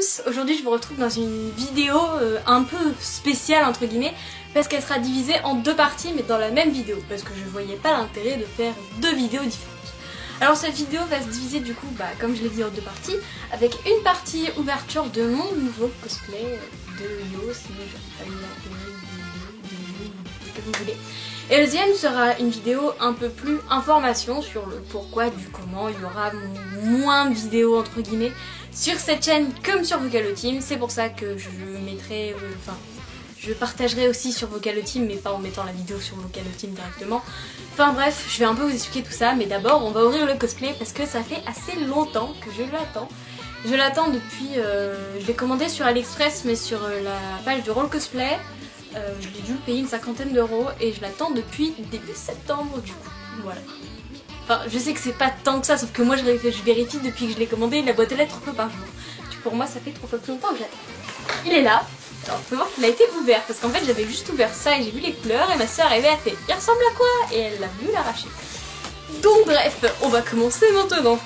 tous, aujourd'hui je vous retrouve dans une vidéo un peu spéciale entre guillemets parce qu'elle sera divisée en deux parties mais dans la même vidéo parce que je voyais pas l'intérêt de faire deux vidéos différentes. Alors cette vidéo va se diviser du coup, comme je l'ai dit, en deux parties avec une partie ouverture de mon nouveau cosplay de Yo, sinon je vais pas que vous voulez. Et le deuxième sera une vidéo un peu plus information sur le pourquoi, du comment. Il y aura moins de vidéos entre guillemets sur cette chaîne comme sur Vocalo Team. C'est pour ça que je mettrai, je partagerai aussi sur Vocalo Team mais pas en mettant la vidéo sur Vocalo Team directement. Enfin bref, je vais un peu vous expliquer tout ça, mais d'abord on va ouvrir le cosplay parce que ça fait assez longtemps que je l'attends. Je l'attends depuis, je l'ai commandé sur AliExpress mais sur la page du Roll Cosplay. Je l'ai dû le payer une 50aine d'euros et je l'attends depuis début septembre du coup, voilà. Enfin je sais que c'est pas tant que ça, sauf que moi je vérifie depuis que je l'ai commandé, la boîte aux lettres 3 fois par jour. Pour moi ça fait 3 fois plus longtemps que j'attends. Il est là, alors vous pouvez voir qu'il a été ouvert parce qu'en fait j'avais juste ouvert ça et j'ai vu les couleurs et ma soeur est arrivée, elle fait « il ressemble à quoi ?» et elle l'a voulu l'arracher. Donc bref, on va commencer maintenant.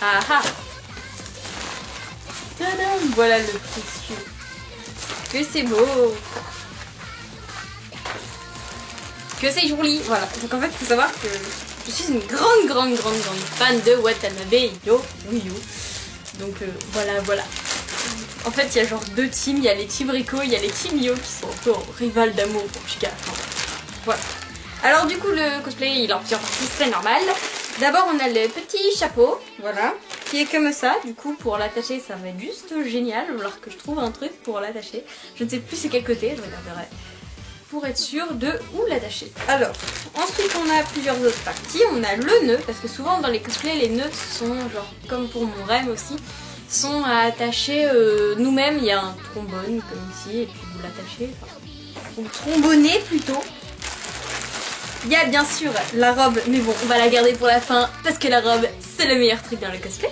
Ah ah. Tadam, voilà le tissu. Que c'est beau, que c'est joli, voilà. Donc en fait il faut savoir que je suis une grande fan de Watanabe Yo. Donc voilà. En fait il y a genre deux teams, il y a les teams Rico, il y a les teams Yo qui sont un peu en rival d'amour pour Chica. Voilà. Alors du coup le cosplay il est en plusieurs parties, c'est normal. D'abord on a le petit chapeau, voilà, qui est comme ça. Du coup pour l'attacher ça va être juste génial, alors que je trouve un truc pour l'attacher. Je ne sais plus c'est quel côté, je regarderai pour être sûre de où l'attacher. Alors ensuite on a plusieurs autres parties. On a le nœud, parce que souvent dans les cosplays les nœuds sont genre comme pour mon rêve aussi, sont à attacher nous-mêmes. Il y a un trombone comme ici et puis vous l'attachez, ou trombonner plutôt. Il y a bien sûr la robe, mais bon, on va la garder pour la fin parce que la robe, c'est le meilleur truc dans le cosplay.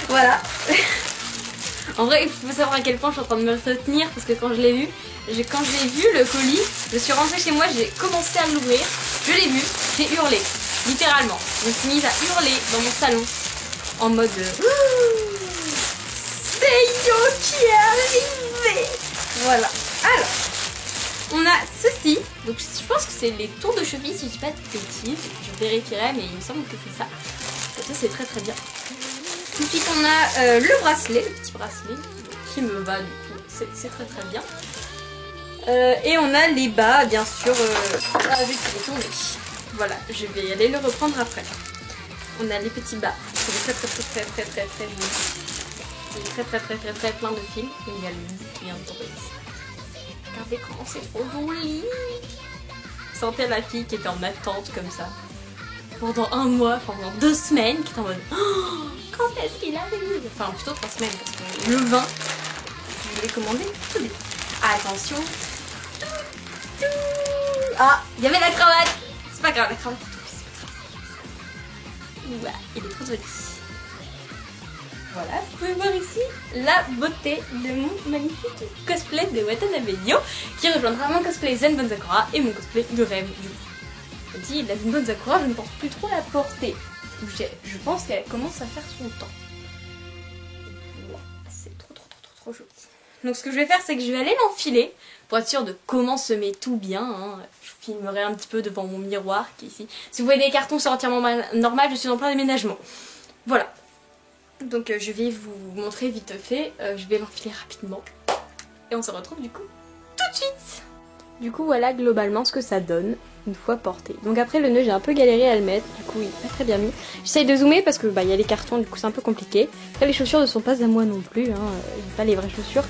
Voilà. En vrai, il faut savoir à quel point je suis en train de me retenir parce que quand je l'ai vu, quand j'ai vu le colis, je suis rentrée chez moi, j'ai commencé à l'ouvrir, je l'ai vu, j'ai hurlé, littéralement. Je me suis mise à hurler dans mon salon en mode c'est Yo qui est arrivé. Voilà. Alors. On a ceci, donc je pense que c'est les tours de cheville si je dis pas de bêtises, je vérifierai mais il me semble que c'est ça. Ça c'est très bien. Ensuite on a le bracelet, le petit bracelet qui me va du coup, c'est très bien. Et on a les bas bien sûr avec les tournés. Voilà, je vais aller le reprendre après. On a les petits bas, c'est très joli. C'est très plein de fils. Il y a le bout qui vient de tomber ici. Regardez comment c'est trop joli. Sentez la fille qui était en attente comme ça pendant un mois, pendant 2 semaines, qui était en mode oh, quand est-ce qu'il arrive? Enfin plutôt 3 semaines parce que le 20 je l'ai commandé tout début. Attention. Ah, il y avait la cravate. C'est pas grave, la cravate ouais, il est trop joli. Voilà, vous pouvez voir ici la beauté de mon magnifique cosplay de Watanabe Yo qui rejoindra mon cosplay Zen Bonzakura et mon cosplay de rêve du coup. Je dis, la Zen Bonzakura, je ne pense plus trop la porter. Je pense qu'elle commence à faire son temps. Wow, c'est trop joli. Donc ce que je vais faire, c'est que je vais aller l'enfiler pour être sûre de comment se met tout bien. Hein. Je filmerai un petit peu devant mon miroir qui est ici. Si vous voyez des cartons, c'est entièrement normal, je suis en plein déménagement. Voilà. Donc je vais vous montrer vite fait, je vais l'enfiler rapidement et on se retrouve du coup tout de suite. Du coup voilà globalement ce que ça donne une fois porté. Donc après le nœud j'ai un peu galéré à le mettre, du coup il est pas très bien mis. J'essaye de zoomer parce que il y a les cartons, du coup c'est un peu compliqué. Après les chaussures ne sont pas à moi non plus, hein, j'ai pas les vraies chaussures.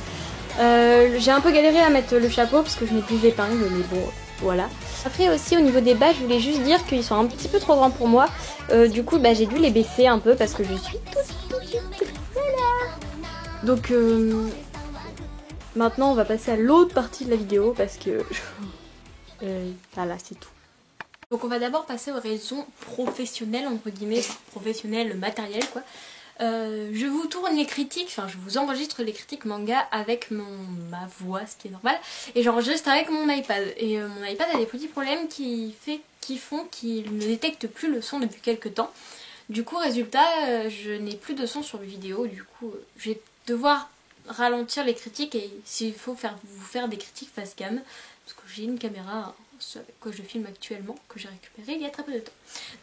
J'ai un peu galéré à mettre le chapeau parce que je n'ai plus d'épingles, mais bon voilà. Après aussi au niveau des bas je voulais juste dire qu'ils sont un petit peu trop grands pour moi. Du coup j'ai dû les baisser un peu parce que je suis toute voilà. Donc maintenant on va passer à l'autre partie de la vidéo parce que voilà c'est tout. Donc on va d'abord passer aux raisons professionnelles entre guillemets, enfin professionnelles matérielles quoi. Je vous tourne les critiques, enfin je vous enregistre les critiques manga avec ma voix, ce qui est normal, et j'enregistre avec mon iPad. Et mon iPad a des petits problèmes qui font qu'il ne détecte plus le son depuis quelques temps. Du coup résultat, je n'ai plus de son sur les vidéos, du coup je vais devoir ralentir les critiques et s'il faut vous faire des critiques face cam, parce que j'ai une caméra avec quoi je filme actuellement que j'ai récupérée il y a très peu de temps.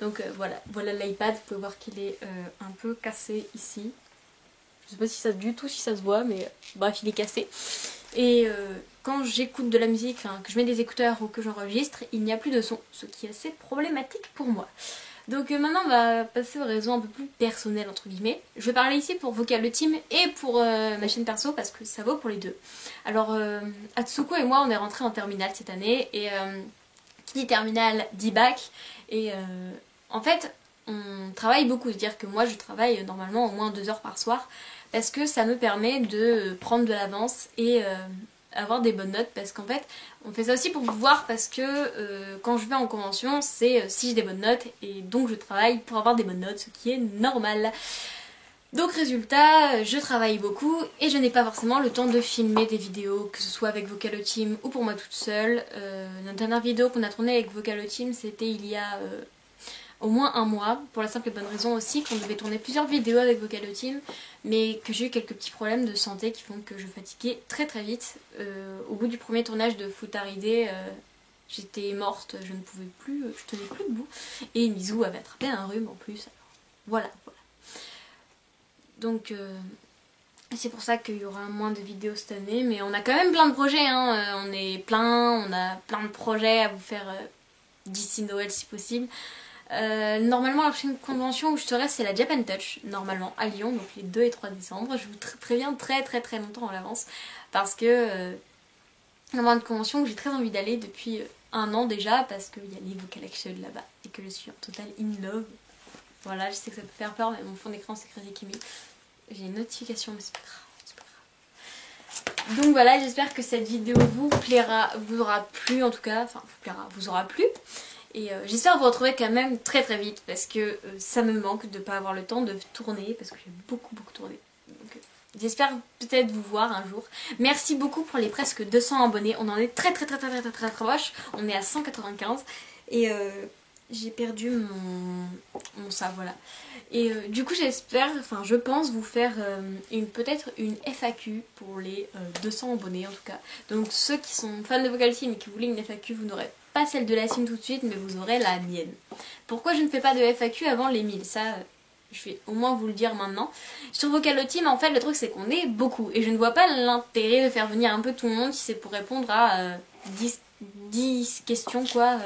Donc voilà l'iPad, vous pouvez voir qu'il est un peu cassé ici. Je sais pas si ça du tout si ça se voit, mais bref il est cassé. Et quand j'écoute de la musique, que je mets des écouteurs ou que j'enregistre, il n'y a plus de son, ce qui est assez problématique pour moi. Donc maintenant on va passer aux raisons un peu plus personnelles entre guillemets. Je vais parler ici pour Vocal Team et pour ma chaîne perso parce que ça vaut pour les deux. Alors Atsuko et moi on est rentrés en terminale cette année et qui dit terminale dit bac et en fait on travaille beaucoup, c'est-à-dire que moi je travaille normalement au moins 2 heures par soir parce que ça me permet de prendre de l'avance et avoir des bonnes notes parce qu'en fait on fait ça aussi pour vous voir parce que quand je vais en convention c'est si j'ai des bonnes notes et donc je travaille pour avoir des bonnes notes, ce qui est normal. Donc résultat, je travaille beaucoup et je n'ai pas forcément le temps de filmer des vidéos, que ce soit avec Vocal Team ou pour moi toute seule. Notre dernière vidéo qu'on a tournée avec Vocal Team c'était il y a au moins 1 mois, pour la simple et bonne raison aussi qu'on devait tourner plusieurs vidéos avec Vocal Team, mais que j'ai eu quelques petits problèmes de santé qui font que je fatiguais très très vite. Au bout du premier tournage de Futaridé, j'étais morte, je ne pouvais plus, je tenais plus debout, et Mizu avait attrapé un rhume en plus, alors voilà. Donc c'est pour ça qu'il y aura moins de vidéos cette année, mais on a quand même plein de projets, hein. On est plein, on a plein de projets à vous faire d'ici Noël si possible. Normalement la prochaine convention où je serai c'est la Japan Touch, normalement à Lyon, donc les 2 et 3 décembre. Je vous préviens très longtemps en avance parce que vraiment une convention où j'ai très envie d'aller depuis 1 an déjà parce qu'il y a les Vocal Action là-bas et que je suis en total in love. Voilà, je sais que ça peut faire peur mais mon fond d'écran c'est Crazy Kimi. J'ai une notification mais c'est pas grave. Donc voilà, j'espère que cette vidéo vous plaira, vous aura plu en tout cas, enfin vous plaira, vous aura plu. Et j'espère vous retrouver quand même très vite parce que ça me manque de ne pas avoir le temps de tourner parce que j'ai beaucoup tourné. Donc j'espère peut-être vous voir un jour. Merci beaucoup pour les presque 200 abonnés. On en est très proche. On est à 195 et j'ai perdu mon ça, voilà. Et du coup j'espère, enfin je pense vous faire peut-être une FAQ pour les 200 abonnés en tout cas. Donc ceux qui sont fans de Vocal Team et qui voulaient une FAQ, vous n'aurez pas celle de la team tout de suite, mais vous aurez la mienne. Pourquoi je ne fais pas de FAQ avant les 1000? Ça, je vais au moins vous le dire maintenant. Sur Vocal Team, en fait, le truc c'est qu'on est beaucoup. Et je ne vois pas l'intérêt de faire venir un peu tout le monde si c'est pour répondre à 10 questions, quoi.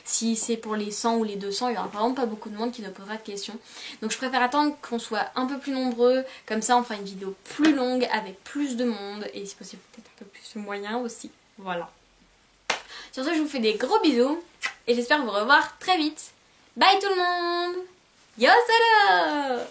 Si c'est pour les 100 ou les 200, il n'y aura vraiment pas beaucoup de monde qui ne posera de questions. Donc je préfère attendre qu'on soit un peu plus nombreux. Comme ça, on fera une vidéo plus longue, avec plus de monde. Et si possible, peut-être un peu plus de moyens aussi. Voilà. Sur ce, je vous fais des gros bisous et j'espère vous revoir très vite. Bye tout le monde. Yo, salut.